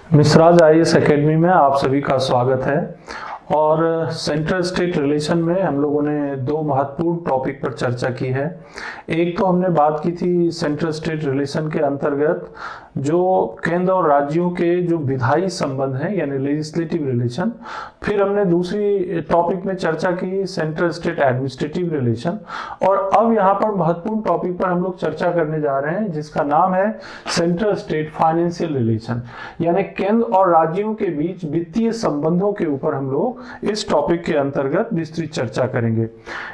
मिसराज IAS academy में आप सभी का स्वागत है। और सेंट्रल स्टेट रिलेशन में हम लोगों ने दो महत्वपूर्ण टॉपिक पर चर्चा की है। एक तो हमने बात की थी सेंट्रल स्टेट रिलेशन के अंतर्गत जो केंद्र और राज्यों के जो विधायी संबंध हैं यानी लेजिस्लेटिव रिलेशन। फिर हमने दूसरी टॉपिक में चर्चा की सेंट्रल स्टेट एडमिनिस्ट्रेटिव रिलेशन। और अब यहाँ पर महत्वपूर्ण टॉपिक पर हम लोग चर्चा करने जा रहे हैं जिसका नाम है सेंट्रल स्टेट फाइनेंशियल रिलेशन, यानी केंद्र और राज्यों के बीच वित्तीय संबंधों के ऊपर हम लोग इस टॉपिक के अंतर्गत विस्तृत चर्चा करेंगे।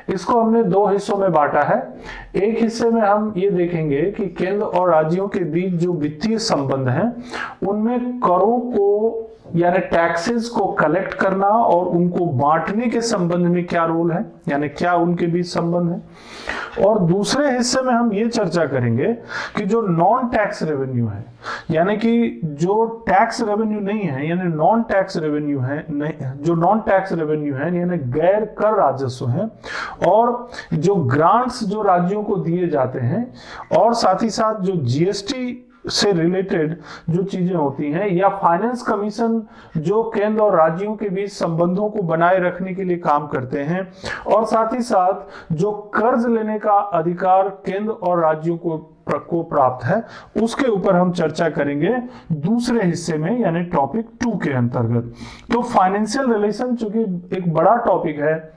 इसको हमने दो हिस्सों में बांटा है। एक हिस्से में हम ये देखेंगे कि केंद्र और राज्यों के बीच जो वित्तीय संबंध हैं उनमें करों को यानी टैक्सेस को कलेक्ट करना और उनको बांटने के संबंध में क्या रोल है, यानी क्या उनके बीच संबंध है। और दूसरे हिस्से में हम ये चर्चा करेंगे कि जो नॉन टैक्स रेवेन्यू है, यानी कि जो टैक्स रेवेन्यू नहीं है यानी नॉन टैक्स रेवेन्यू है, जो नॉन टैक्स रेवेन्यू है यानी गैर कर राजस्व है, और जो ग्रांट्स जो राज्यों को दिए जाते हैं, और साथ ही साथ जो जीएसटी से रिलेटेड जो चीजें होती हैं, या फाइनेंस कमीशन जो केंद्र और राज्यों के बीच संबंधों को बनाए रखने के लिए काम करते हैं, और साथ ही साथ जो कर्ज लेने का अधिकार केंद्र और राज्यों को प्राप्त है, उसके ऊपर हम चर्चा करेंगे दूसरे हिस्से में यानी टॉपिक 2 के अंतर्गत। तो फाइनेंशियल रिलेशन चूंकि एक बड़ा टॉपिक है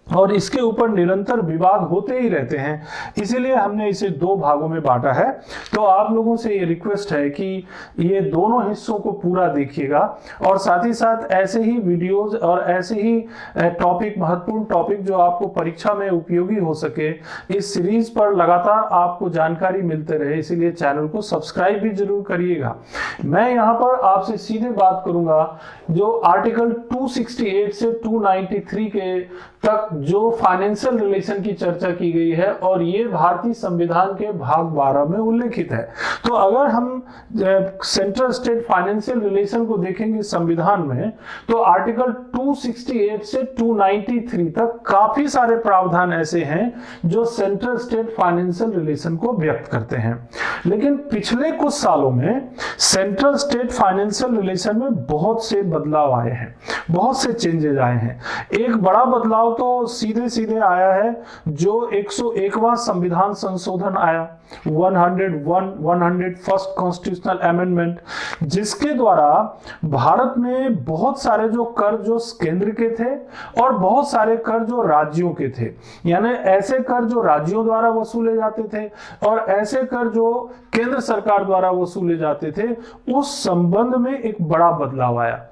और इसके ऊपर निरंतर विवाद होते ही रहते हैं, इसीलिए हमने इसे दो भागों में बांटा है। तो आप लोगों से ये रिक्वेस्ट है कि ये दोनों हिस्सों को पूरा देखिएगा, और साथ ही साथ ऐसे ही वीडियोस और ऐसे ही टॉपिक, महत्वपूर्ण टॉपिक जो आपको परीक्षा में उपयोगी हो सके, इस सीरीज पर लगातार आपको जानकारी मिलते रहे, इसीलिए चैनल को सब्सक्राइब भी जरूर करिएगा। मैं यहाँ पर आपसे सीधे बात करूंगा जो आर्टिकल 268 से 293 के तक जो फाइनेंशियल रिलेशन की चर्चा की गई है, और ये भारतीय संविधान के भाग 12 में उल्लेखित है। तो अगर हम सेंट्रल स्टेट फाइनेंशियल रिलेशन को देखेंगे संविधान में, तो आर्टिकल 268 से 293 तक काफी सारे प्रावधान ऐसे हैं जो सेंट्रल स्टेट फाइनेंशियल रिलेशन को व्यक्त करते हैं। लेकिन पिछले कुछ सालों में सेंट्रल स्टेट फाइनेंशियल रिलेशन में बहुत से बदलाव आए हैं, बहुत से चेंजेस आए हैं। एक बड़ा बदलाव तो सीधे सीधे आया है जो 101वां संविधान संशोधन आया, 101st कॉन्स्टिट्यूशनल अमेंडमेंट, जिसके द्वारा भारत में बहुत सारे जो कर जो केंद्र के थे और बहुत सारे कर जो राज्यों के थे, यानी ऐसे कर जो राज्यों द्वारा वसूले जाते थे और ऐसे कर जो केंद्र सरकार द्वारा वसूले जाते थे, उस संबंध में एक बड़ा बदलाव आया।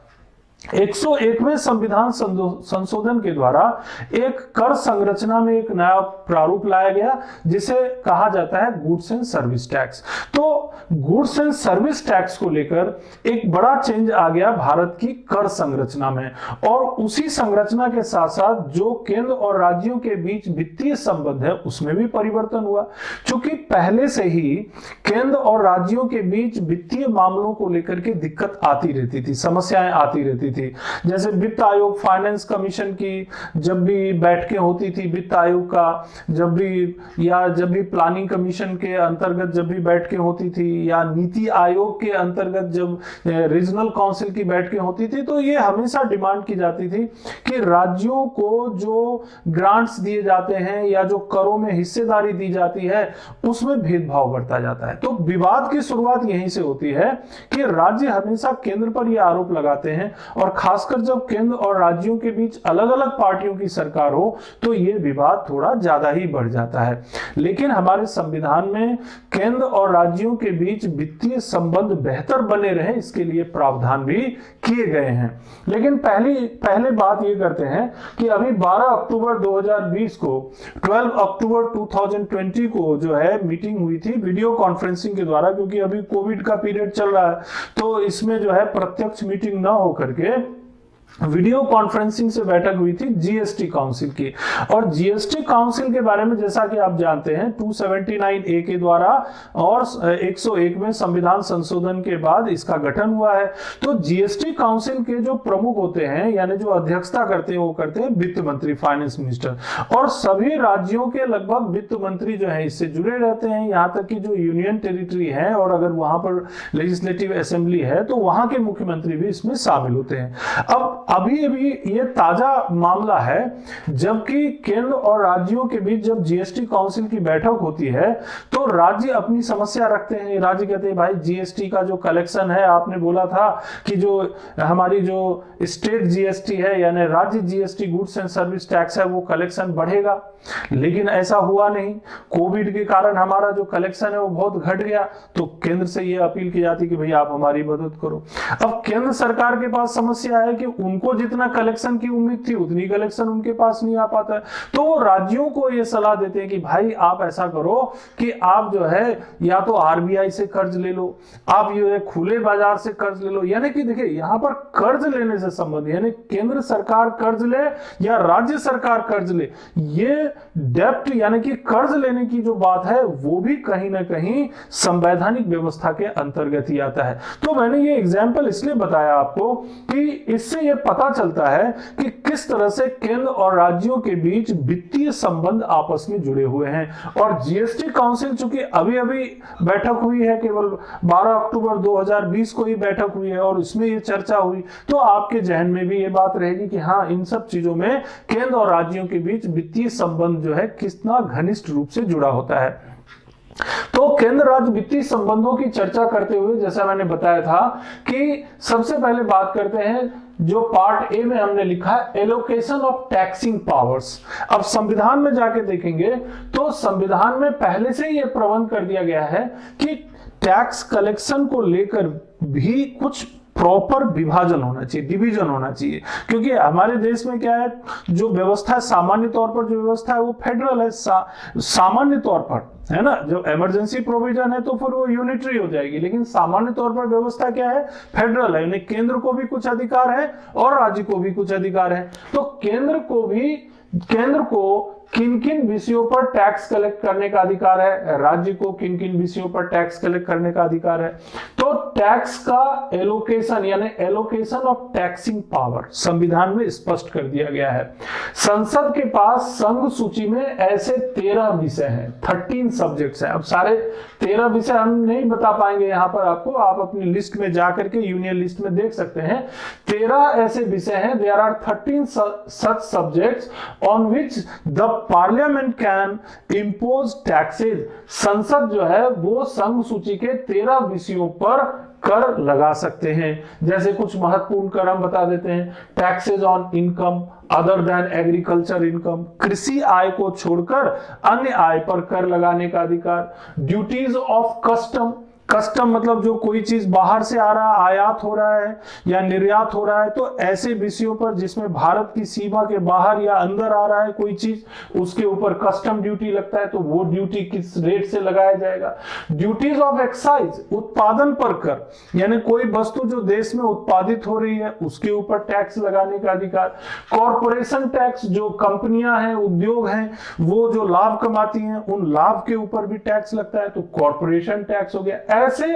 101वें संविधान संशोधन के द्वारा एक कर संरचना में एक नया प्रारूप लाया गया जिसे कहा जाता है गुड्स एंड सर्विस टैक्स। तो गुड्स एंड सर्विस टैक्स को लेकर एक बड़ा चेंज आ गया भारत की कर संरचना में, और उसी संरचना के साथ साथ जो केंद्र और राज्यों के बीच वित्तीय संबंध है उसमें भी परिवर्तन हुआ। क्योंकि पहले से ही केंद्र और राज्यों के बीच वित्तीय मामलों को लेकर के दिक्कत आती रहती थी, समस्याएं आती रहती थी। जैसे वित्त आयोग, फाइनेंस कमीशन की जब भी बैठकें होती थी, वित्त आयोग का जब भी प्लानिंग कमीशन के अंतर्गत जब भी बैठकें होती थी, या नीति आयोग के अंतर्गत जब रीजनल काउंसिल की बैठकें होती थी, तो ये हमेशा डिमांड की जाती थी कि राज्यों को जो ग्रांट्स दिए जाते हैं या जो करों में हिस्सेदारी दी जाती है उसमें भेदभाव बरता जाता है। तो विवाद की शुरुआत यहीं से होती है कि राज्य हमेशा केंद्र पर यह आरोप लगाते हैं, और खासकर जब केंद्र और राज्यों के बीच अलग अलग पार्टियों की सरकार हो तो यह विवाद थोड़ा ज्यादा ही बढ़ जाता है। लेकिन हमारे संविधान में केंद्र और राज्यों के बीच वित्तीय संबंध बेहतर बने रहे, इसके लिए प्रावधान भी किए गए हैं। लेकिन पहले बात ये करते हैं कि अभी 12 अक्टूबर 2020 को 12 अक्टूबर 2020 को जो है मीटिंग हुई थी वीडियो कॉन्फ्रेंसिंग के द्वारा, क्योंकि अभी कोविड का पीरियड चल रहा है तो इसमें जो है प्रत्यक्ष मीटिंग ना हो करके वीडियो कॉन्फ्रेंसिंग से बैठक हुई थी जीएसटी काउंसिल की। और जीएसटी काउंसिल के बारे में जैसा कि आप जानते हैं 279A के द्वारा और 101 में संविधान संशोधन के बाद इसका गठन हुआ है। तो जीएसटी काउंसिल के जो प्रमुख होते हैं यानी जो अध्यक्षता करते हैं वो करते हैं वित्त मंत्री, फाइनेंस मिनिस्टर, और सभी राज्यों के लगभग वित्त मंत्री जो है इससे जुड़े रहते हैं। यहाँ तक कि जो यूनियन टेरिटरी है और अगर वहां पर लेजिस्लेटिव असेंबली है तो वहां के मुख्यमंत्री भी इसमें शामिल होते हैं। अब अभी अभी ये ताजा मामला है, जबकि केंद्र और राज्यों के बीच जब जीएसटी काउंसिल की बैठक होती है तो राज्य अपनी समस्या रखते हैं। राज्य कहते हैं भाई जीएसटी का जो कलेक्शन है, आपने बोला था कि जो हमारी जो स्टेट जीएसटी है यानी राज्य GST goods and service tax है वो कलेक्शन बढ़ेगा, लेकिन ऐसा हुआ नहीं। कोविड के कारण हमारा जो कलेक्शन है वो बहुत घट गया। तो केंद्र से ये अपील की जाती कि भाई आप हमारी मदद करो। अब केंद्र सरकार के पास समस्या है कि उनको जितना कलेक्शन की उम्मीद थी उतनी कलेक्शन उनके पास नहीं आ पाता है। तो वो राज्यों को ये सलाह देते हैं कि भाई आप ऐसा करो कि आप जो है या तो आरबीआई से कर्ज ले लो, आप ये खुले बाजार से कर्ज ले लो। यानी कि देखिए यहाँ पर कर्ज लेने से संबंध, यानी केंद्र सरकार कर्ज ले या राज्य सरकार कर्ज ले, ये डेप्ट यानी कि कर्ज लेने की जो बात है वो भी कहीं ना कहीं संवैधानिक व्यवस्था के अंतर्गत ही आता है। तो मैंने ये एग्जाम्पल इसलिए बताया आपको कि इससे ये पता चलता है कि किस तरह से केंद्र और राज्यों के बीच वित्तीय संबंध आपस में जुड़े हुए हैं। और जीएसटी काउंसिल चूंकि अभी अभी बैठक हुई है, केवल 12 अक्टूबर 2020 को ही बैठक हुई है और इसमें ये चर्चा हुई, तो आपके जहन में भी ये बात रहेगी कि हाँ इन सब चीजों में केंद्र और राज्यों के बीच वित्तीय संबंध जो है कितना घनिष्ठ रूप से जुड़ा होता है। तो केंद्र राज्य वित्तीय संबंधों की चर्चा करते हुए जैसा मैंने बताया था कि सबसे पहले बात करते हैं जो पार्ट ए में हमने लिखा है एलोकेशन ऑफ टैक्सिंग पावर्स। अब संविधान में जाके देखेंगे तो संविधान में पहले से ये प्रबंध कर दिया गया है कि टैक्स कलेक्शन को लेकर भी कुछ प्रॉपर विभाजन होना चाहिए, डिवीजन होना चाहिए। क्योंकि हमारे देश में क्या है, जो व्यवस्था है सामान्य तौर पर जो व्यवस्था है वो फेडरल है, सामान्य तौर पर है ना। जब इमरजेंसी प्रोविजन है तो फिर वो यूनिटरी हो जाएगी, लेकिन सामान्य तौर पर व्यवस्था क्या है, फेडरल है। यानी केंद्र को भी कुछ अधिकार है और राज्य को भी कुछ अधिकार है। तो केंद्र को किन किन विषयों पर टैक्स कलेक्ट करने का अधिकार है, राज्य को किन किन विषयों पर टैक्स कलेक्ट करने का अधिकार है। तो टैक्स का एलोकेशन यानी एलोकेशन ऑफ टैक्सिंग पावर संविधान में स्पष्ट कर दिया गया है। संसद के पास संघ सूची में ऐसे 13 विषय हैं, 13 सब्जेक्ट्स हैं। अब सारे 13 विषय हम नहीं बता पाएंगे यहाँ पर आपको, आप अपनी लिस्ट में जाकर के यूनियन लिस्ट में देख सकते हैं। 13 ऐसे विषय हैं, there are 13 such subjects on which the parliament can impose taxes. संसद जो है वो संघ सूची के 13 विषयों पर कर लगा सकते हैं। जैसे कुछ महत्वपूर्ण कर हम बता देते हैं, taxes on income other than agriculture income, कृषि आय को छोड़कर अन्य आय पर कर लगाने का अधिकार। ड्यूटीज ऑफ कस्टम, कस्टम मतलब जो कोई चीज बाहर से आ रहा है, आयात हो रहा है या निर्यात हो रहा है, तो ऐसे विषयों पर जिसमें भारत की सीमा के बाहर या अंदर आ रहा है कोई चीज, उसके ऊपर कस्टम ड्यूटी लगता है, तो वो ड्यूटी किस रेट से लगाया जाएगा। ड्यूटीज ऑफ एक्साइज, उत्पादन पर कर, यानी कोई वस्तु जो देश में उत्पादित हो रही है उसके ऊपर टैक्स लगाने का अधिकार। कॉर्पोरेशन टैक्स, जो कंपनियां हैं, उद्योग हैं, वो जो लाभ कमाती हैं उन लाभ के ऊपर भी टैक्स लगता है, तो कॉर्पोरेशन टैक्स हो गया। ऐसे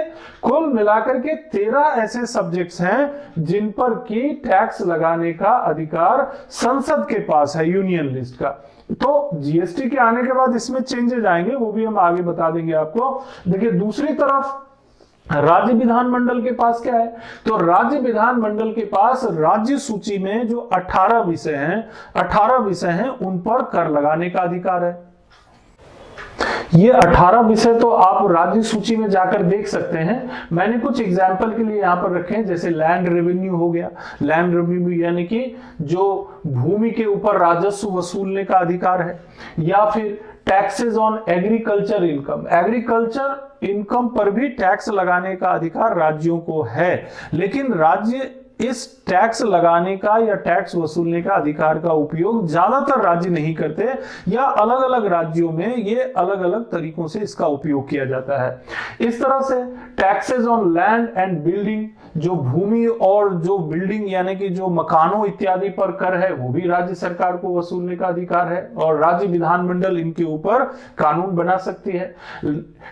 कुल मिलाकर के 13 ऐसे सब्जेक्ट्स हैं जिन पर की टैक्स लगाने का अधिकार संसद के पास है यूनियन लिस्ट का। तो जीएसटी के आने के बाद इसमें चेंजेस आएंगे, वो भी हम आगे बता देंगे आपको। देखिए दूसरी तरफ राज्य विधानमंडल के पास क्या है, तो राज्य विधानमंडल के पास राज्य सूची में जो 18 विषय हैं उन पर कर लगाने का अधिकार है। ये 18 विषय तो आप राज्य सूची में जाकर देख सकते हैं। मैंने कुछ एग्जाम्पल के लिए यहाँ पर रखे हैं, जैसे लैंड रेवेन्यू हो गया। लैंड रेवेन्यू यानी कि जो भूमि के ऊपर राजस्व वसूलने का अधिकार है, या फिर taxes on agriculture income, agriculture income पर भी टैक्स लगाने का अधिकार राज्यों को है। लेकिन राज्य इस टैक्स लगाने का या टैक्स वसूलने का अधिकार का उपयोग ज्यादातर राज्य नहीं करते, या अलग अलग राज्यों में ये अलग अलग तरीकों से इसका उपयोग किया जाता है। इस तरह से taxes on land and building, जो भूमि और जो बिल्डिंग यानी कि जो मकानों इत्यादि पर कर है, वो भी राज्य सरकार को वसूलने का अधिकार है और राज्य विधानमंडल इनके ऊपर कानून बना सकती है।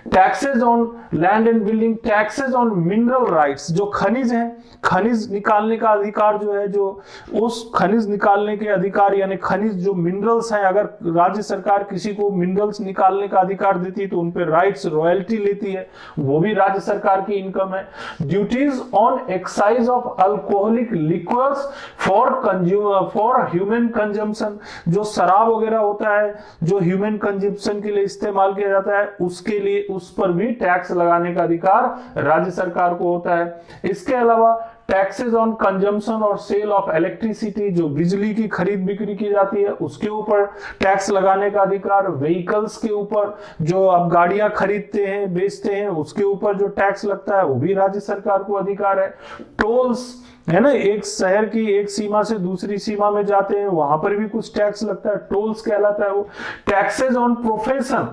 Taxes on land and building, taxes on mineral rights, जो खनिज है, खनिज निकालने का अधिकार जो है, जो उस खनिज निकालने के अधिकार यानी खनिज जो मिनरल्स हैं, अगर राज्य सरकार किसी को मिनरल्स निकालने का अधिकार देती है तो उन पर राइट्स रॉयल्टी लेती है, वो भी राज्य सरकार की इनकम है। Duties on excise of alcoholic liquors for human consumption, जो शराब वगैरह होता है जो ह्यूमन कंजम्पशन के लिए इस्तेमाल किया जाता है, उसके लिए उस पर भी टैक्स लगाने का अधिकार राज्य सरकार को होता है। इसके अलावा टैक्सेस ऑन कंजम्पशन और सेल ऑफ इलेक्ट्रिसिटी, जो बिजली की खरीद बिक्री की जाती है उसके ऊपर टैक्स लगाने का अधिकार। व्हीकल्स के ऊपर, जो आप गाड़ियां खरीदते हैं बेचते हैं उसके ऊपर जो टैक्स लगता है वो भी राज्य सरकार को अधिकार है। टोल्स है ना, एक शहर की एक सीमा से दूसरी सीमा में जाते हैं वहां पर भी कुछ टैक्स लगता है, टोल्स कहलाता है वो। Taxes on profession,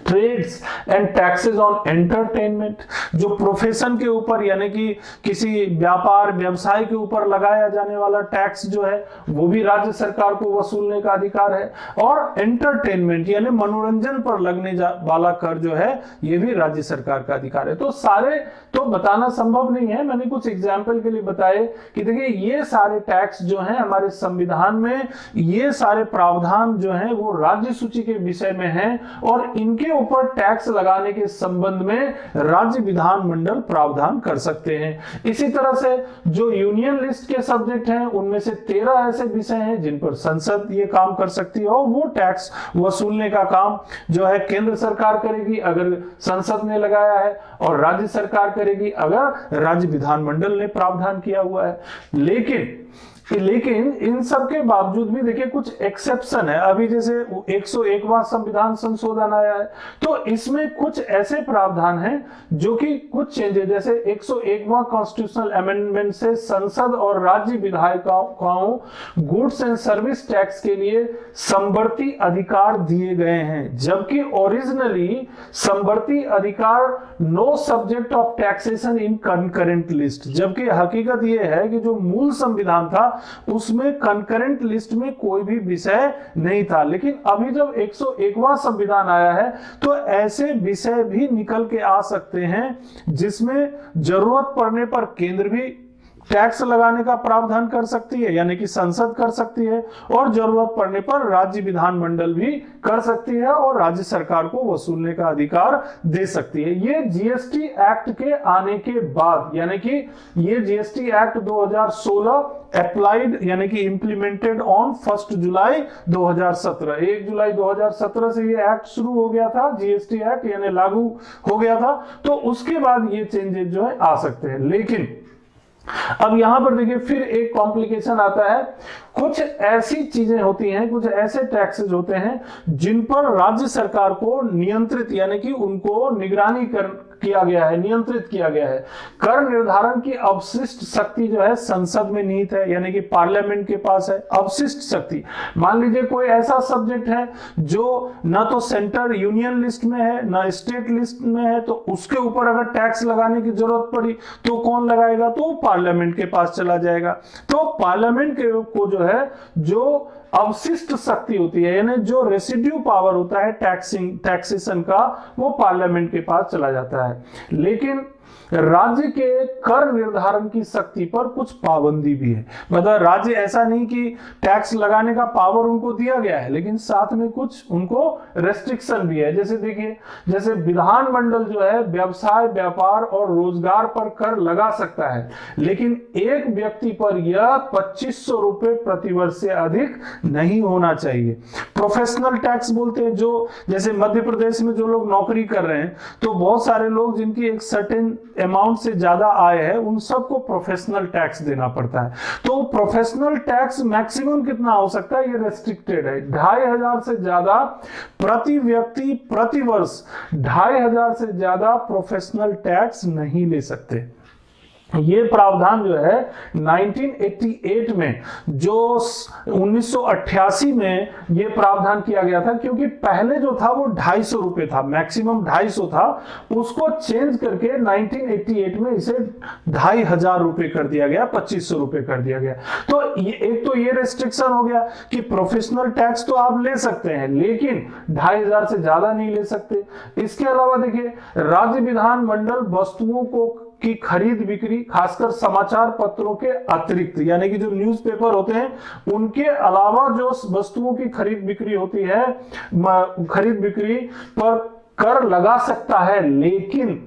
trades and taxes on entertainment, जो प्रोफेशन के ऊपर यानी कि किसी व्यापार व्यवसाय के ऊपर लगाया जाने वाला टैक्स जो है वो भी राज्य सरकार को वसूलने का अधिकार है। और एंटरटेनमेंट यानी मनोरंजन पर लगने वाला कर जो है ये भी राज्य सरकार का अधिकार है। तो सारे तो बताना संभव नहीं है, मैंने कुछ एग्जाम्पल के लिए बताए कि देखिए ये सारे टैक्स जो हैं हमारे संविधान में, ये सारे प्रावधान जो हैं वो राज्य सूची के विषय में हैं और इनके ऊपर टैक्स लगाने के संबंध में राज्य विधानमंडल प्रावधान कर सकते हैं। इसी तरह से जो यूनियन लिस्ट के सब्जेक्ट हैं उनमें से 13 ऐसे विषय हैं जिन पर संसद ये काम कर सकती है और वो टैक्स वसूलने का काम जो है केंद्र सरकार करेगी अगर संसद ने लगाया है, और राज्य सरकार करेगी अगर राज्य विधानमंडल ने प्रावधान किया हुआ है। लेकिन इन सब के बावजूद भी देखिए कुछ एक्सेप्शन है। अभी जैसे 101वां संविधान संशोधन आया है तो इसमें कुछ ऐसे प्रावधान हैं जो कि कुछ चेंजेस, जैसे 101वां कॉन्स्टिट्यूशनल अमेंडमेंट से संसद और राज्य विधायिकाओं गुड्स एंड सर्विस टैक्स के लिए समवर्ती अधिकार दिए गए हैं, जबकि ओरिजिनली समवर्ती अधिकार no subject of taxation in concurrent list, जबकि हकीकत यह है कि जो मूल संविधान था उसमें कंकरेंट लिस्ट में कोई भी विषय नहीं था। लेकिन अभी जब 101वां संविधान आया है तो ऐसे विषय भी निकल के आ सकते हैं जिसमें जरूरत पड़ने पर केंद्र भी टैक्स लगाने का प्रावधान कर सकती है यानी कि संसद कर सकती है, और जरूरत पड़ने पर राज्य विधानमंडल भी कर सकती है और राज्य सरकार को वसूलने का अधिकार दे सकती है। ये जीएसटी एक्ट के आने के बाद, यानी कि ये जीएसटी एक्ट 2016 अप्लाइड यानी कि इंप्लीमेंटेड ऑन 1 जुलाई 2017, 1 जुलाई 2017 से ये एक्ट शुरू हो गया था, जीएसटी एक्ट यानी लागू हो गया था। तो उसके बाद ये चेंजेस जो है आ सकते हैं। लेकिन अब यहां पर देखिए फिर एक कॉम्प्लिकेशन आता है। कुछ ऐसी चीजें होती हैं, कुछ ऐसे टैक्सेस होते हैं जिन पर राज्य सरकार को नियंत्रित यानी कि उनको निगरानी किया गया है, नियंत्रित किया गया है। कर निर्धारण की अवशिष्ट शक्ति जो है संसद में निहित है यानी कि पार्लियामेंट के पास है अवशिष्ट शक्ति। मान लीजिए कोई ऐसा सब्जेक्ट है जो ना तो सेंटर यूनियन लिस्ट में है ना स्टेट लिस्ट में है, तो उसके ऊपर अगर टैक्स लगाने की जरूरत पड़ी तो कौन लगाएगा, तो पार्लियामेंट के पास चला जाएगा। तो पार्लियामेंट को जो है जो अवशिष्ट शक्ति होती है यानी जो रेसिड्यू पावर होता है टैक्सेशन का, वो पार्लियामेंट के पास चला जाता है। लेकिन राज्य के कर निर्धारण की शक्ति पर कुछ पाबंदी भी है, मतलब राज्य ऐसा नहीं कि टैक्स लगाने का पावर उनको दिया गया है लेकिन साथ में कुछ उनको रेस्ट्रिक्शन भी है। जैसे देखिए, जैसे विधानमंडल जो है व्यवसाय व्यापार और रोजगार पर कर लगा सकता है, लेकिन एक व्यक्ति पर यह 2500 रुपए प्रतिवर्ष से अधिक नहीं होना चाहिए। प्रोफेशनल टैक्स बोलते हैं, जो जैसे मध्य प्रदेश में जो लोग नौकरी कर रहे हैं तो बहुत सारे लोग जिनकी एक सर्टेन अमाउंट से ज्यादा आय है उन सबको प्रोफेशनल टैक्स देना पड़ता है। तो प्रोफेशनल टैक्स मैक्सिमम कितना हो सकता है, ये रेस्ट्रिक्टेड है। 2500 से ज्यादा प्रति व्यक्ति प्रति वर्ष 2500 से ज्यादा प्रोफेशनल टैक्स नहीं ले सकते। ये प्रावधान जो है 1988 में, जो 1988 में ये प्रावधान किया गया था, क्योंकि पहले जो था वो 250 रुपए था, मैक्सिमम 250 था, उसको चेंज करके 1988 में इसे 2500 रुपए कर दिया गया, 2500 रुपए कर दिया गया। तो ये एक तो ये रेस्ट्रिक्शन हो गया कि प्रोफेशनल टैक्स तो आप ले सकते हैं लेकिन 2500 से ज्यादा नहीं ले सकते। इसके अलावा देखिए, राज्य विधानमंडल वस्तुओं को की खरीद बिक्री, खासकर समाचार पत्रों के अतिरिक्त, यानी कि जो न्यूज़पेपर होते हैं उनके अलावा जो वस्तुओं की खरीद बिक्री होती है, खरीद बिक्री पर कर लगा सकता है, लेकिन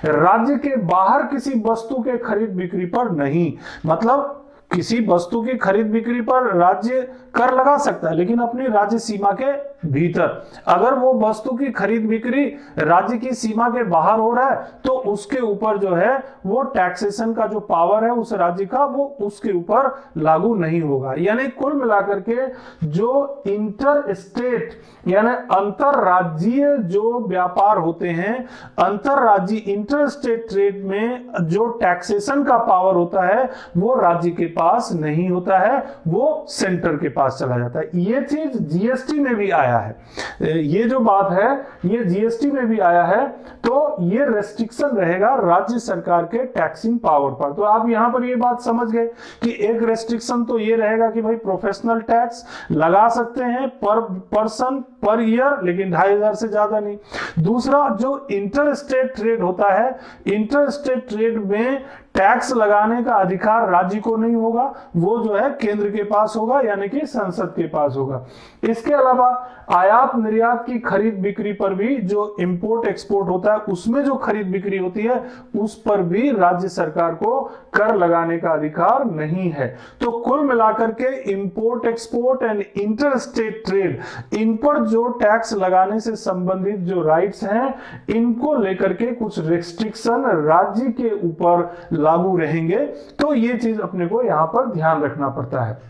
राज्य के बाहर किसी वस्तु के खरीद बिक्री पर नहीं। मतलब किसी वस्तु की खरीद बिक्री पर राज्य कर लगा सकता है लेकिन अपनी राज्य सीमा के भीतर। अगर वो वस्तु की खरीद बिक्री राज्य की सीमा के बाहर हो रहा है तो उसके ऊपर जो है वो टैक्सेशन का जो पावर है उस राज्य का, वो उसके ऊपर लागू नहीं होगा। यानी कुल मिलाकर के जो इंटर स्टेट यानी अंतरराज्यीय जो व्यापार होते हैं, अंतरराज्यीय इंटर स्टेट ट्रेड में जो टैक्सेशन का पावर होता है वो राज्य के पास नहीं होता है, वो सेंटर के पास चला जाता है। ये चीज जीएसटी में भी आया है, ये जो बात है ये जीएसटी में भी आया है। तो ये रेस्ट्रिक्शन रहेगा राज्य सरकार के टैक्सिंग पावर पर। तो आप यहां पर ये बात समझ गए कि एक रेस्ट्रिक्शन तो ये रहेगा कि भाई प्रोफेशनल टैक्स लगा सकते हैं पर पर्सन पर ईयर, लेकिन 2500 से ज्यादा नहीं। दूसरा, जो इंटर स्टेट ट्रेड होता है, इंटर स्टेट ट्रेड में टैक्स लगाने का अधिकार राज्य को नहीं होगा, वो जो है केंद्र के पास होगा, यानी कि संसद के पास होगा। इसके अलावा आयात निर्यात की खरीद बिक्री पर भी, जो इंपोर्ट एक्सपोर्ट होता है उसमें जो खरीद बिक्री होती है उस पर भी राज्य सरकार को कर लगाने का अधिकार नहीं है। तो कुल मिलाकर के import export and inter state trade, इन पर जो टैक्स लगाने से संबंधित जो राइट्स हैं, इनको लेकर के कुछ रेस्ट्रिक्शन राज्य के ऊपर लागू रहेंगे। तो ये चीज अपने को यहां पर ध्यान रखना पड़ता है।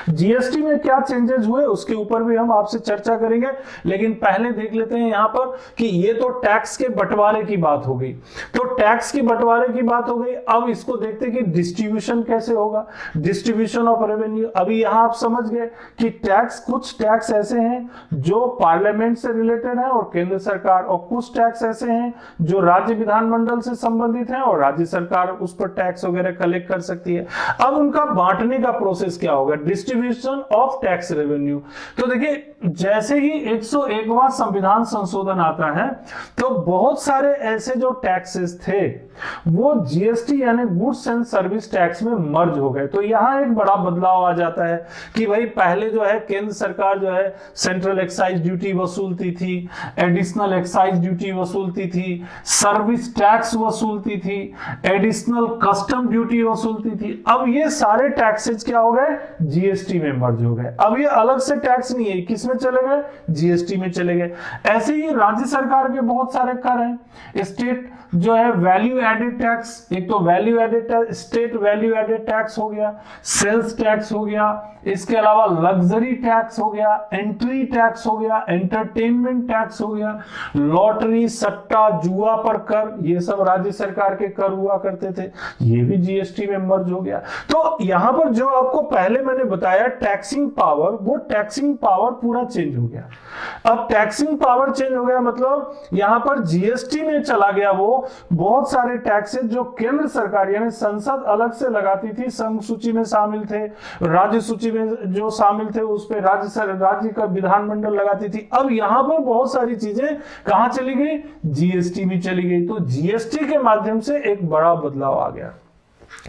जीएसटी में क्या चेंजेस हुए उसके ऊपर भी हम आपसे चर्चा करेंगे, लेकिन पहले देख लेते हैं यहां पर कि ये तो टैक्स के बंटवारे की बात हो गई। तो टैक्स के बंटवारे की बात हो गई, अब इसको देखते हैं कि डिस्ट्रीब्यूशन कैसे होगा, डिस्ट्रीब्यूशन ऑफ रेवेन्यू। अभी यहां आप समझ गए कि टैक्स, कुछ टैक्स ऐसे हैं जो पार्लियामेंट से रिलेटेड है और केंद्र सरकार, और कुछ टैक्स ऐसे हैं जो राज्य विधानमंडल से संबंधित है और राज्य सरकार उस पर टैक्स वगैरह कलेक्ट कर सकती है। अब उनका बांटने का प्रोसेस क्या होगा, डिस्ट्रीब्यूशन ऑफ टैक्स रेवेन्यू। तो देखिए, जैसे ही 101वां संविधान संशोधन आता है तो बहुत सारे ऐसे जो टैक्सेस थे वो जीएसटी यानी गुड्स एंड सर्विस टैक्स में मर्ज हो गए। तो यहां एक बड़ा बदलाव आ जाता है कि भाई पहले जो है केंद्र सरकार जो है सेंट्रल एक्साइज ड्यूटी वसूलती थी, एडिशनल एक्साइज ड्यूटी वसूलती थी, सर्विस टैक्स वसूलती थी, एडिशनल कस्टम ड्यूटी वसूलती थी। अब ये सारे टैक्सेस क्या हो गए, जीएसटी में मर्ज हो गए। अब ये अलग से टैक्स नहीं है, किस में चले गए, जीएसटी में चले गए। ऐसे ही राज्य सरकार के बहुत सारे कर हैं। स्टेट जो है वैल्यू एडेड टैक्स, एक तो value added state value added tax हो गया, सेल्स टैक्स हो गया, इसके अलावा लग्जरी टैक्स हो गया, एंट्री टैक्स हो गया, एंटरटेनमेंट टैक्स हो गया, लॉटरी सट्टा जुआ पर कर, ये सब राज्य सरकार के कर हुआ करते थे, ये भी जीएसटी में मर्ज हो गया। तो यहां पर जो आपको पहले मैंने बताया टैक्सिंग पावर, वो टैक्सिंग पावर पूरा चेंज हो गया। अब टैक्सिंग पावर चेंज हो गया मतलब यहां पर जीएसटी में चला गया वो बहुत सारे टैक्सेस जो केंद्र सरकार यानी संसद अलग से लगाती थी, संघ सूची में शामिल थे, राज्य सूची में जो शामिल थे उस पे राज्य का विधानमंडल लगाती थी। अब यहां पर बहुत सारी चीजें कहां चली गई, जीएसटी में चली गई। तो जीएसटी के माध्यम से एक बड़ा बदलाव आ गया।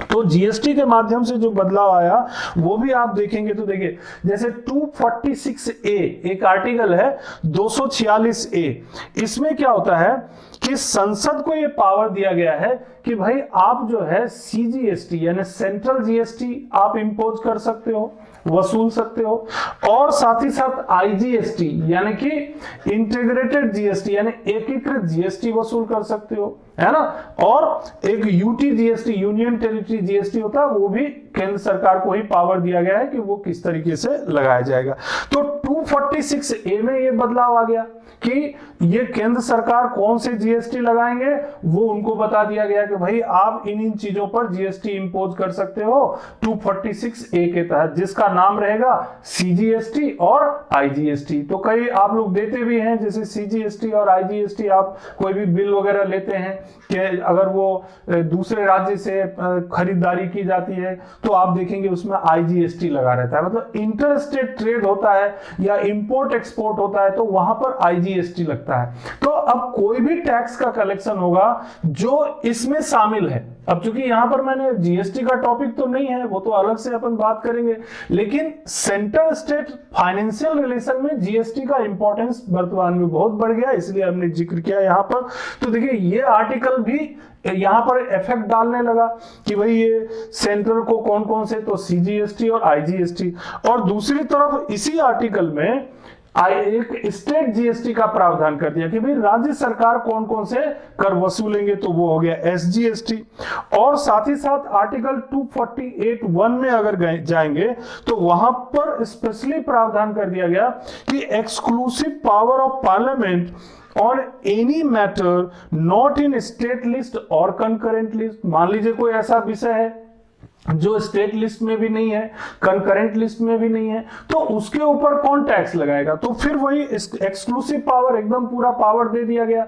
तो जीएसटी के माध्यम से जो बदलाव आया वो भी आप देखेंगे तो देखिए, जैसे 246A एक आर्टिकल है 246A, इसमें क्या होता है कि संसद को ये पावर दिया गया है कि भाई आप जो है सीजीएसटी यानी सेंट्रल जीएसटी आप इंपोज कर सकते हो, वसूल सकते हो, और साथ ही साथ आईजीएसटी यानी कि इंटीग्रेटेड जीएसटी यानी एकीकृत जीएसटी वसूल कर सकते हो, है ना। और एक UT GST union territory GST होता है वो भी केंद्र सरकार को ही पावर दिया गया है कि वो किस तरीके से लगाया जाएगा। तो 246A में ये बदलाव आ गया कि ये केंद्र सरकार कौन से जीएसटी लगाएंगे वो उनको बता दिया गया कि भाई आप इन चीजों पर जीएसटी इंपोज कर सकते हो 246A के तहत, जिसका नाम रहेगा सीजीएसटी और आईजीएसटी। तो कई आप लोग देते भी हैं, जैसे सीजीएसटी और आईजीएसटी, आप कोई भी बिल वगैरह लेते हैं कि अगर वो दूसरे राज्य से खरीदारी की जाती है तो आप देखेंगे उसमें आईजीएसटी लगा रहता है, मतलब इंटर स्टेट ट्रेड होता है या इंपोर्ट एक्सपोर्ट होता है तो वहां पर आईजीएसटी लगता है। तो अब कोई भी टैक्स का कलेक्शन होगा जो इसमें शामिल है, अब चूंकि यहां पर मैंने जीएसटी का टॉपिक तो नहीं है, वो तो अलग से अपन बात करेंगे, लेकिन सेंट्रल स्टेट फाइनेंशियल रिलेशन में जीएसटी का इंपॉर्टेंस वर्तमान में बहुत बढ़ गया, इसलिए हमने जिक्र किया यहां पर। तो देखिए ये आर्टिकल भी यहां पर इफेक्ट डालने लगा कि भाई ये सेंट्रल को कौन कौन से, तो सीजीएसटी और आईजीएसटी, और दूसरी तरफ इसी आर्टिकल में एक स्टेट जीएसटी का प्रावधान कर दिया कि भाई राज्य सरकार कौन कौन से कर वसूलेंगे, तो वो हो गया एसजीएसटी। और साथ ही साथ आर्टिकल 248(1) में अगर जाएंगे तो वहां पर स्पेशली प्रावधान कर दिया गया कि एक्सक्लूसिव पावर ऑफ पार्लियामेंट और any matter not in state list और कंकरेंट लिस्ट। मान लीजिए कोई ऐसा विषय है जो स्टेट लिस्ट में भी नहीं है, कंकरेंट लिस्ट में भी नहीं है, तो उसके ऊपर कौन टैक्स लगाएगा? तो फिर वही एक्सक्लूसिव पावर, एकदम पूरा पावर दे दिया गया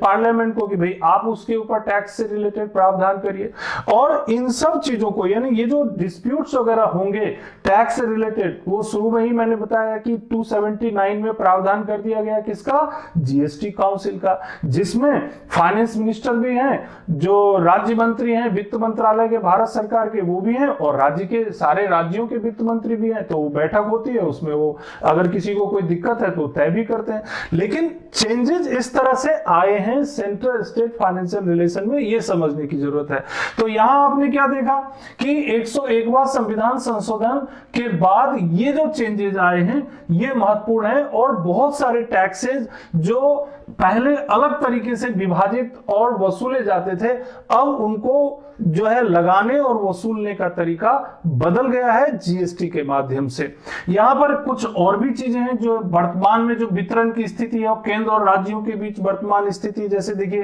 पार्लियामेंट को कि भाई आप उसके ऊपर टैक्स से रिलेटेड प्रावधान करिए। और इन सब चीजों को, यानी ये जो डिस्प्यूट्स वगैरह होंगे टैक्स से रिलेटेड, वो शुरू में ही मैंने बताया कि 279 में प्रावधान कर दिया गया किसका? जीएसटी काउंसिल का, जिसमें फाइनेंस मिनिस्टर भी हैं, जो राज्य मंत्री हैं वित्त मंत्रालय के भारत सरकार के वो भी हैं, और राज्य के सारे राज्यों के वित्त मंत्री भी हैं। तो वो बैठक होती है, उसमें वो अगर किसी को कोई दिक्कत है तो तय भी करते हैं। लेकिन चेंजेस इस तरह से आए हैं सेंट्रल स्टेट फाइनेंशियल रिलेशन में, ये समझने की जरूरत है। तो यहां आपने क्या देखा कि 101वां संविधान संशोधन के बाद ये जो चेंजेस आए हैं ये महत्वपूर्ण है, और बहुत सारे टैक्सेस जो पहले अलग तरीके से विभाजित और वसूले जाते थे, अब उनको जो है लगाने और वसूलने का तरीका बदल गया है जीएसटी के माध्यम से। यहां पर कुछ और भी चीजें हैं जो वर्तमान में जो वितरण की स्थिति है और केंद्र और राज्यों के बीच वर्तमान स्थिति, जैसे देखिए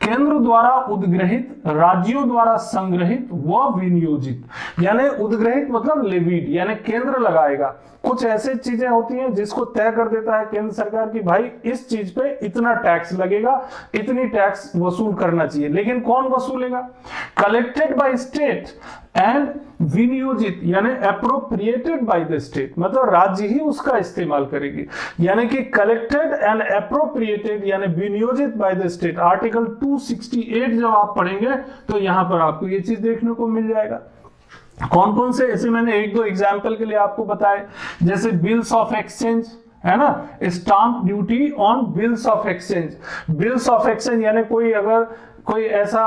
केंद्र द्वारा उद्ग्रहित, राज्यों द्वारा संग्रहित व विनियोजित, यानी उद्ग्रहित मतलब लेवीड, यानी केंद्र लगाएगा। कुछ ऐसे चीजें होती हैं जिसको तय कर देता है केंद्र सरकार की भाई इस चीज पे इतना टैक्स लगेगा, इतनी टैक्स वसूल करना चाहिए, लेकिन कौन वसूलेगा? कलेक्टेड बाय स्टेट एंड विनियोजित, यानी अप्रोप्रिएटेड बाय द स्टेट, मतलब राज्य ही उसका इस्तेमाल करेगी, यानी कि कलेक्टेड एंड अप्रोप्रिएटेड यानी विनियोजित बाय द स्टेट। आर्टिकल 268 जब आप पढ़ेंगे तो यहां पर आपको ये चीज देखने को मिल जाएगा। कौन कौन से, ऐसे मैंने एक दो एग्जाम्पल के लिए आपको बताए, जैसे बिल्स ऑफ एक्सचेंज है ना, stamp duty on bills of exchange. Bills of exchange यानी कोई अगर कोई ऐसा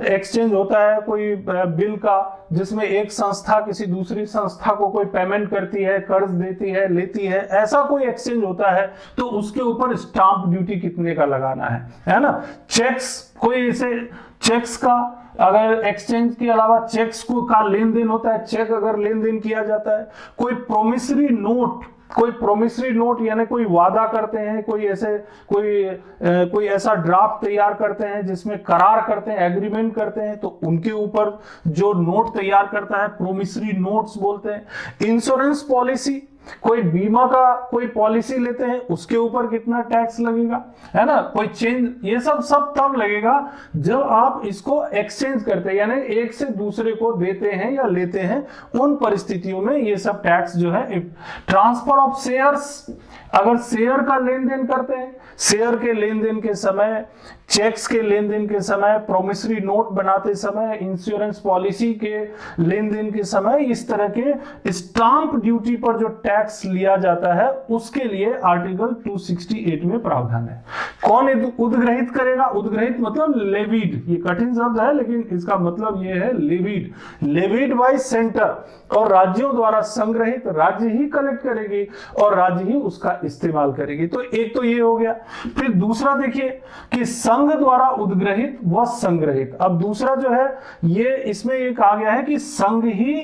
एक्सचेंज होता है कोई बिल का जिसमें एक संस्था किसी दूसरी संस्था को कोई पेमेंट करती है, कर्ज देती है, लेती है, ऐसा कोई एक्सचेंज होता है तो उसके ऊपर स्टाम्प ड्यूटी कितने का लगाना है ना। चेक्स, कोई ऐसे चेक्स का अगर एक्सचेंज के अलावा चेक्स को का लेन देन होता है, चेक अगर लेन देन किया जाता है, कोई प्रोमिसरी नोट, कोई प्रोमिसरी नोट यानी कोई वादा करते हैं, कोई ऐसे कोई ऐसा ड्राफ्ट तैयार करते हैं जिसमें करार करते हैं, एग्रीमेंट करते हैं, तो उनके ऊपर जो नोट तैयार करता है प्रोमिसरी नोट्स बोलते हैं। इंश्योरेंस पॉलिसी, कोई बीमा का कोई पॉलिसी लेते हैं उसके ऊपर कितना टैक्स लगेगा, है ना। कोई चेंज, ये सब तब लगेगा जब आप इसको एक्सचेंज करते हैं, यानी एक से दूसरे को देते हैं या लेते हैं, उन परिस्थितियों में ये सब टैक्स जो है। ट्रांसफर ऑफ शेयर्स, अगर शेयर का लेन देन करते हैं, शेयर के लेन देन के समय, चेक्स के लेन देन के समय, प्रोमिसरी नोट बनाते समय, इंश्योरेंस पॉलिसी के लेन देन के समय, इस तरह के स्टाम्प ड्यूटी पर जो टैक्स लिया जाता है उसके लिए आर्टिकल 268 में प्रावधान है। कौन उद्ग्रहित करेगा? उद्ग्रहित मतलब लेवीड, ये कठिन शब्द है लेकिन इसका मतलब ये है लेवीड। लेवीड बाय सेंटर, और राज्यों द्वारा संग्रहित, राज्य ही कलेक्ट करेगी और राज्य ही उसका इस्तेमाल करेगी। तो एक तो ये हो गया। फिर दूसरा देखिए कि संघ द्वारा उद्ग्रहित व संग्रहित। अब दूसरा जो है ये इसमें एक आ गया है कि संघ ही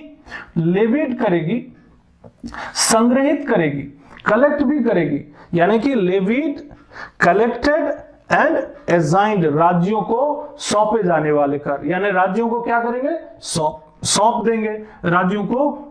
लेविट करेगी, संग्रहित करेगी, कलेक्ट भी करेगी, यानी कि लेविट, कलेक्टेड एंड असाइन्ड, राज्यों को सौंपे जाने वाले कर, यानी राज्यों को क्या करेंगे, सौंप देंगे, राज्यों को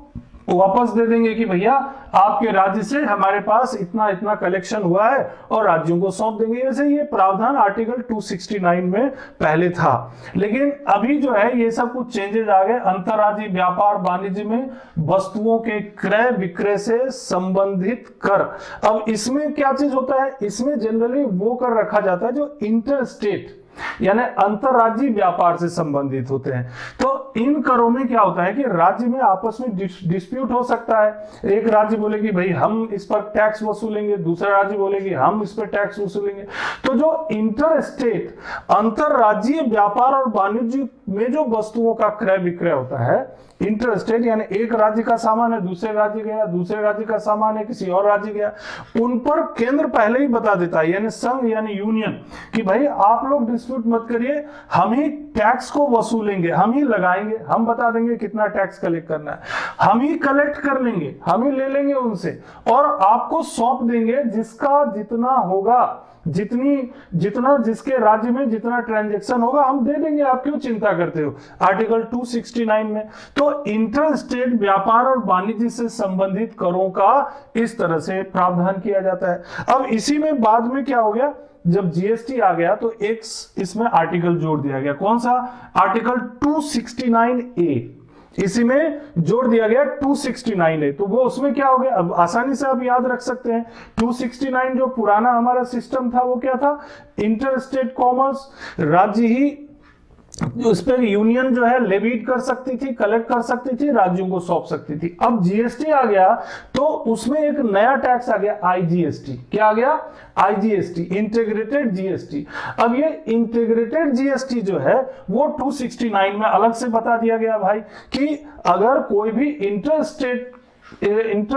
वापस दे देंगे कि भैया आपके राज्य से हमारे पास इतना इतना कलेक्शन हुआ है, और राज्यों को सौंप देंगे। वैसे ये प्रावधान आर्टिकल 269 में पहले था, लेकिन अभी जो है ये सब कुछ चेंजेस आ गए। अंतर्राज्यीय व्यापार वाणिज्य में वस्तुओं के क्रय विक्रय से संबंधित कर, अब इसमें क्या चीज होता है, इसमें जनरली वो कर रखा जाता है जो इंटर स्टेट यानी अंतरराज्यीय व्यापार से संबंधित होते हैं। तो इन करों में क्या होता है कि राज्य में आपस में डिस्प्यूट हो सकता है। एक राज्य बोलेगी भाई हम इस पर टैक्स वसूलेंगे, दूसरा राज्य बोलेगी हम इस पर टैक्स वसूलेंगे। तो जो इंटर स्टेट अंतरराज्यीय व्यापार और वाणिज्य में जो वस्तुओं का क्रय विक्रय होता है, इंटर स्टेट यानी एक राज्य का सामान है दूसरे राज्य गया, दूसरे राज्य का सामान है किसी और राज्य गया, उन पर केंद्र पहले ही बता देता है, यानी संघ यानी यूनियन, कि भाई आप लोग डिस्प्यूट मत करिए, हम ही टैक्स को वसूलेंगे, हम ही लगाएंगे, हम बता देंगे कितना टैक्स कलेक्ट करना है, हम ही कलेक्ट कर लेंगे, हम ही ले लेंगे उनसे और आपको सौंप देंगे, जिसका जितना होगा, जितना जिसके राज्य में जितना ट्रांजैक्शन होगा हम दे देंगे, आप क्यों चिंता करते हो, आर्टिकल 269 में। तो इंटर स्टेट व्यापार और वाणिज्य से संबंधित करों का इस तरह से प्रावधान किया जाता है। अब इसी में बाद में क्या हो गया, जब जीएसटी आ गया तो एक इसमें आर्टिकल जोड़ दिया गया, कौन सा, आर्टिकल 269A, इसी में जोड़ दिया गया 269 है। तो वो उसमें क्या हो गया, अब आसानी से आप याद रख सकते हैं, 269 जो पुराना हमारा सिस्टम था वो क्या था, इंटर स्टेट कॉमर्स, राज्य ही उस पर यूनियन जो है लेवीट कर सकती थी, कलेक्ट कर सकती थी, राज्यों को सौंप सकती थी। अब जीएसटी आ गया तो उसमें एक नया टैक्स आ गया, आईजीएसटी। क्या आ गया, आईजीएसटी, इंटीग्रेटेड जीएसटी। अब ये इंटीग्रेटेड जीएसटी जो है वो 269 में अलग से बता दिया गया भाई, कि अगर कोई भी इंटर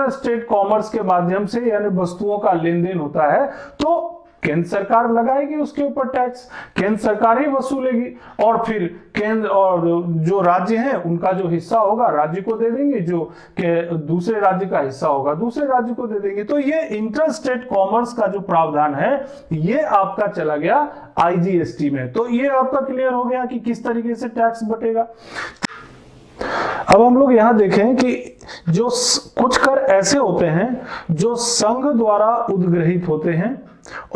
स्टेट कॉमर्स के माध्यम से यानी वस्तुओं का लेन देन होता है तो केंद्र सरकार लगाएगी उसके ऊपर टैक्स, केंद्र सरकार ही वसूलेगी, और फिर केंद्र और जो राज्य हैं उनका जो हिस्सा होगा राज्य को दे देंगे, जो के दूसरे राज्य का हिस्सा होगा दूसरे राज्य को दे देंगे। तो ये इंटर स्टेट कॉमर्स का जो प्रावधान है ये आपका चला गया आईजीएसटी में। तो ये आपका क्लियर हो गया कि किस तरीके से टैक्स बटेगा। अब हम लोग यहां देखें कि जो कुछ कर ऐसे होते हैं जो संघ द्वारा उद्ग्रहित होते हैं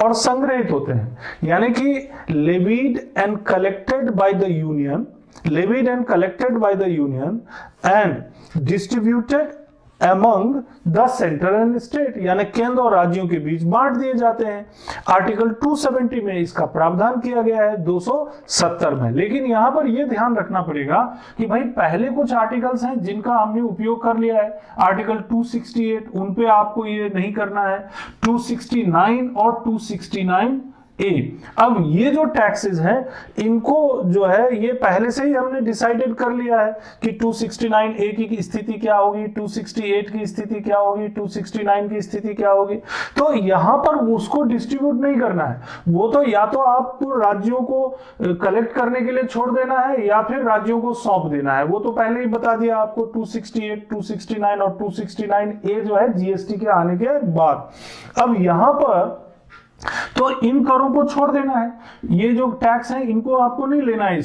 और संग्रहित होते हैं, यानी कि levied and collected by the union, levied and collected by the union and distributed among the central and state, यानी केंद्र और राज्यों के बीच बांट दिए जाते हैं। आर्टिकल 270 में इसका प्रावधान किया गया है 270 में। लेकिन यहां पर यह ध्यान रखना पड़ेगा कि भाई पहले कुछ आर्टिकल्स हैं जिनका हमने उपयोग कर लिया है, आर्टिकल 268, उन पे आपको ये नहीं करना है, 269 और 269 ए। अब ये जो टैक्सेस हैं इनको जो है ये पहले से ही हमने डिसाइडेड कर लिया है कि 269 ए की स्थिति क्या होगी, 268 की स्थिति क्या होगी, 269 की स्थिति क्या होगी। तो यहां पर उसको डिस्ट्रीब्यूट नहीं करना है, वो तो या तो आपको राज्यों को कलेक्ट करने के लिए छोड़ देना है या फिर राज्यों को सौंप देना है, वो तो पहले ही बता दिया आपको 268, 269 और 269 ए जो है जीएसटी के आने के बाद। अब यहां पर तो इन करों को छोड़ देना है, ये जो टैक्स है इनको आपको नहीं लेना है।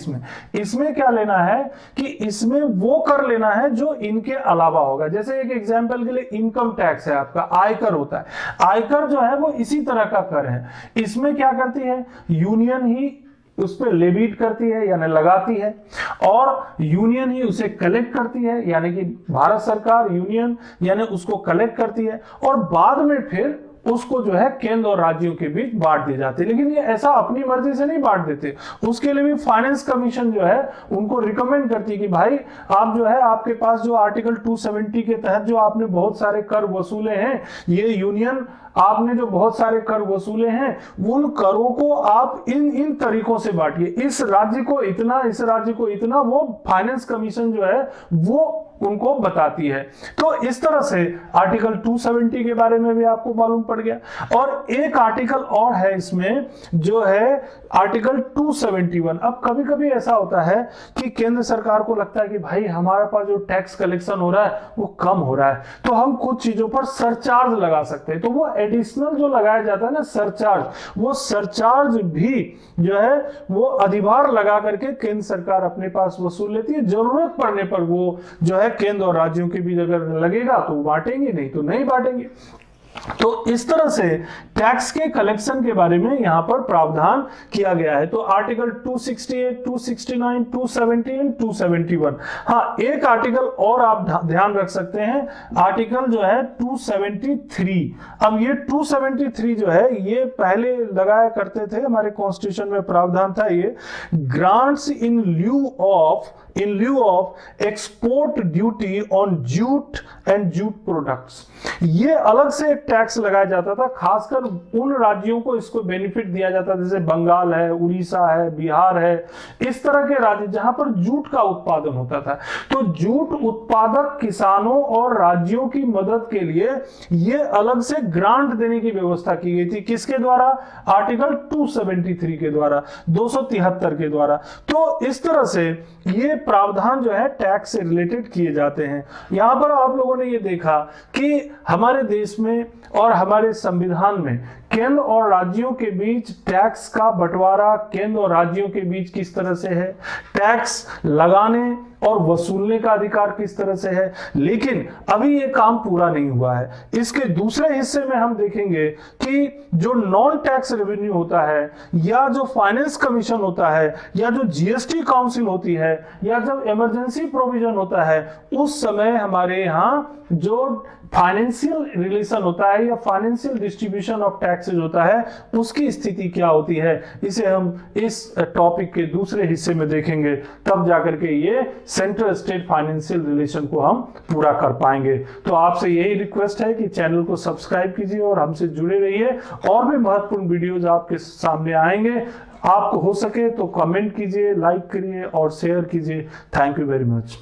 इसमें क्या लेना है कि इसमें वो कर लेना है जो इनके अलावा होगा। जैसे एक एग्जांपल के लिए इनकम टैक्स है, आपका आयकर होता है, आयकर जो है वो इसी तरह का कर है। इसमें क्या करती है, यूनियन ही उस पर लेवीट करती है यानी लगाती है, और यूनियन ही उसे कलेक्ट करती है, यानी कि भारत सरकार यूनियन यानी उसको कलेक्ट करती है, और बाद में फिर उसको जो है केंद्र और राज्यों के बीच बांट दी जाती है। लेकिन ये ऐसा अपनी मर्जी से नहीं बांट देते, उसके लिए भी फाइनेंस कमीशन जो है उनको रिकमेंड करती है कि भाई आप जो है आपके पास जो आर्टिकल 270 के तहत जो आपने बहुत सारे कर वसूले हैं, ये यूनियन आपने जो बहुत सारे कर वसूले हैं उन करों को आप इन तरीकों से बांटिए, इस राज्य को इतना, इस राज्य को इतना। वो फाइनेंस कमीशन जो है वो उनको बताती है। तो इस तरह से आर्टिकल 270 के बारे में भी आपको मालूम पड़ गया। और एक आर्टिकल और है इसमें जो है आर्टिकल 271। अब कभी कभी ऐसा होता है कि केंद्र सरकार को लगता है कि भाई हमारे पास जो टैक्स कलेक्शन हो रहा है वो कम हो रहा है, तो हम कुछ चीजों पर सरचार्ज लगा सकते हैं। तो वो एडिशनल जो लगाया जाता है ना सरचार्ज, वो सरचार्ज भी जो है वो अधिभार लगा करके केंद्र सरकार अपने पास वसूल लेती है। जरूरत पड़ने पर वो जो है केंद्र और राज्यों के बीच अगर लगेगा तो बांटेंगे, नहीं तो नहीं बांटेंगे। तो इस तरह से टैक्स के कलेक्शन के बारे में यहां पर प्रावधान किया गया है। तो आर्टिकल 268, 269, 270 एंड 271। हाँ, एक आर्टिकल और आप ध्यान रख सकते हैं, आर्टिकल जो है 273। अब ये 273 जो है ये पहले लगाया करते थे, हमारे कॉन्स्टिट्यूशन में प्रावधान था ये, grants in lieu of export duty on jute and jute products। ये अलग से एक टैक्स लगाया जाता था, खासकर उन राज्यों को इसको बेनिफिट दिया जाता था जैसे बंगाल है, उड़ीसा है, बिहार है, इस तरह के राज्य जहां पर जूट का उत्पादन होता था। तो जूट उत्पादक किसानों और राज्यों की मदद के लिए ये अलग से ग्रांट देने की व्यवस्था की गई थी। किसके द्वारा? आर्टिकल 273 के द्वारा, 273 के द्वारा। तो इस तरह से ये प्रावधान जो है टैक्स से रिलेटेड किए जाते हैं। यहां पर आप लोगों ने ये देखा कि हमारे देश में और हमारे संविधान में केंद्र और राज्यों के बीच टैक्स का बंटवारा केंद्र और राज्यों के बीच किस तरह से है, टैक्स लगाने और वसूलने का अधिकार किस तरह से है। लेकिन अभी ये काम पूरा नहीं हुआ है। इसके दूसरे हिस्से में हम देखेंगे कि जो नॉन टैक्स रेवेन्यू होता है, या जो फाइनेंस कमीशन होता है, या जो जीएसटी काउंसिल होती है, या जब इमरजेंसी प्रोविजन होता है, उस समय हमारे यहाँ जो फाइनेंशियल रिलेशन होता है या फाइनेंशियल डिस्ट्रीब्यूशन ऑफ टैक्सेस होता है, उसकी स्थिति क्या होती है, इसे हम इस टॉपिक के दूसरे हिस्से में देखेंगे। तब जाकर के ये सेंट्रल स्टेट फाइनेंशियल रिलेशन को हम पूरा कर पाएंगे। तो आपसे यही रिक्वेस्ट है कि चैनल को सब्सक्राइब कीजिए और हमसे जुड़े रहिए। और भी महत्वपूर्ण वीडियोज आपके सामने आएंगे। आपको हो सके तो कमेंट कीजिए, लाइक करिए और शेयर कीजिए। Thank you very much.